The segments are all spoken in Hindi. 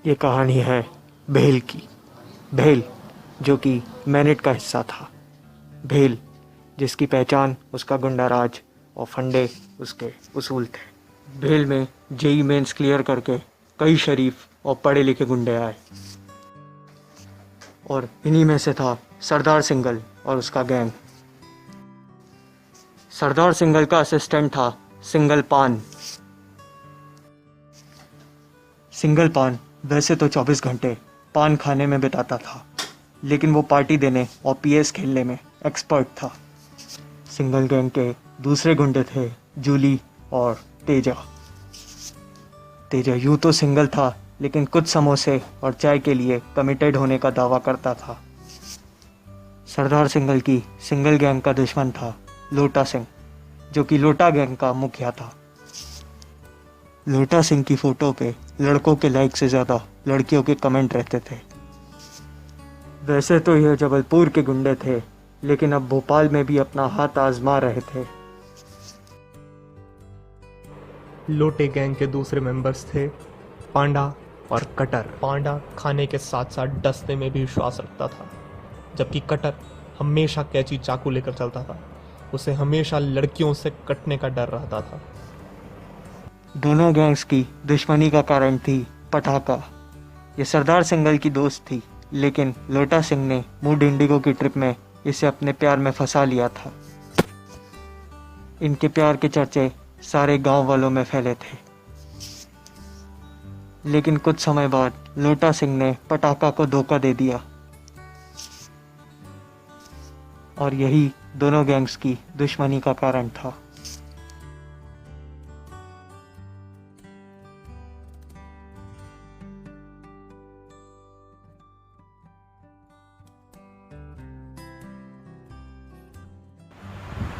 ये कहानी है भेल की। भेल जो कि मैनेट का हिस्सा था। भेल जिसकी पहचान उसका गुंडा राज और फंडे उसके उसूल थे। भेल में जेई मेंस क्लियर करके कई शरीफ और पढ़े लिखे गुंडे आए और इन्हीं में से था सरदार सिंघल और उसका गैंग। सरदार सिंघल का असिस्टेंट था सिंगल पान। सिंगल पान वैसे तो 24 घंटे पान खाने में बिताता था, लेकिन वो पार्टी देने और पीएस खेलने में एक्सपर्ट था। सिंगल गैंग के दूसरे गुंडे थे जूली और तेजा। तेजा यूं तो सिंगल था, लेकिन कुछ समोसे और चाय के लिए कमिटेड होने का दावा करता था। सरदार सिंघल की सिंगल गैंग का दुश्मन था लोटा सिंह, जो कि लोटा गैंग का मुखिया था। लोटा सिंह की फोटो पे लड़कों के लाइक से ज़्यादा लड़कियों के कमेंट रहते थे। वैसे तो यह जबलपुर के गुंडे थे, लेकिन अब भोपाल में भी अपना हाथ आजमा रहे थे। लोटे गैंग के दूसरे मेंबर्स थे पांडा और कटर। पांडा खाने के साथ साथ डसने में भी विश्वास रखता था, जबकि कटर हमेशा कैंची चाकू लेकर चलता था। उसे हमेशा लड़कियों से कटने का डर रहता था। दोनों गैंग्स की दुश्मनी का कारण थी पटाखा। ये सरदार सिंघल की दोस्त थी, लेकिन लोटा सिंह ने मूड इंडिगो की ट्रिप में इसे अपने प्यार में फंसा लिया था। इनके प्यार के चर्चे सारे गांव वालों में फैले थे। लेकिन कुछ समय बाद लोटा सिंह ने पटाखा को धोखा दे दिया और यही दोनों गैंग्स की दुश्मनी का कारण था।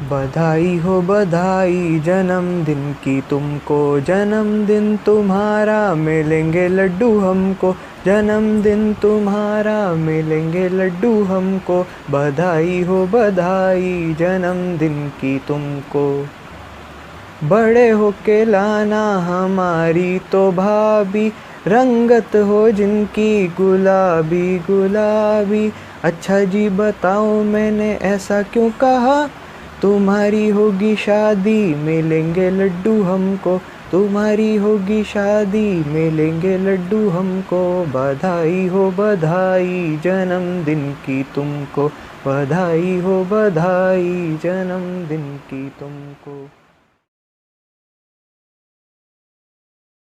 बधाई हो बधाई जन्मदिन की तुमको, जन्मदिन तुम्हारा मिलेंगे लड्डू हमको, जन्मदिन तुम्हारा मिलेंगे लड्डू हमको। बधाई हो बधाई जन्मदिन की तुमको, बड़े होके लाना हमारी तो भाभी, रंगत हो जिनकी गुलाबी गुलाबी। अच्छा जी बताओ मैंने ऐसा क्यों कहा, तुम्हारी होगी शादी मिलेंगे लड्डू हमको, तुम्हारी होगी शादी मिलेंगे लड्डू हमको। बधाई हो बधाई जन्मदिन की तुमको, बधाई हो बधाई जन्मदिन की तुमको।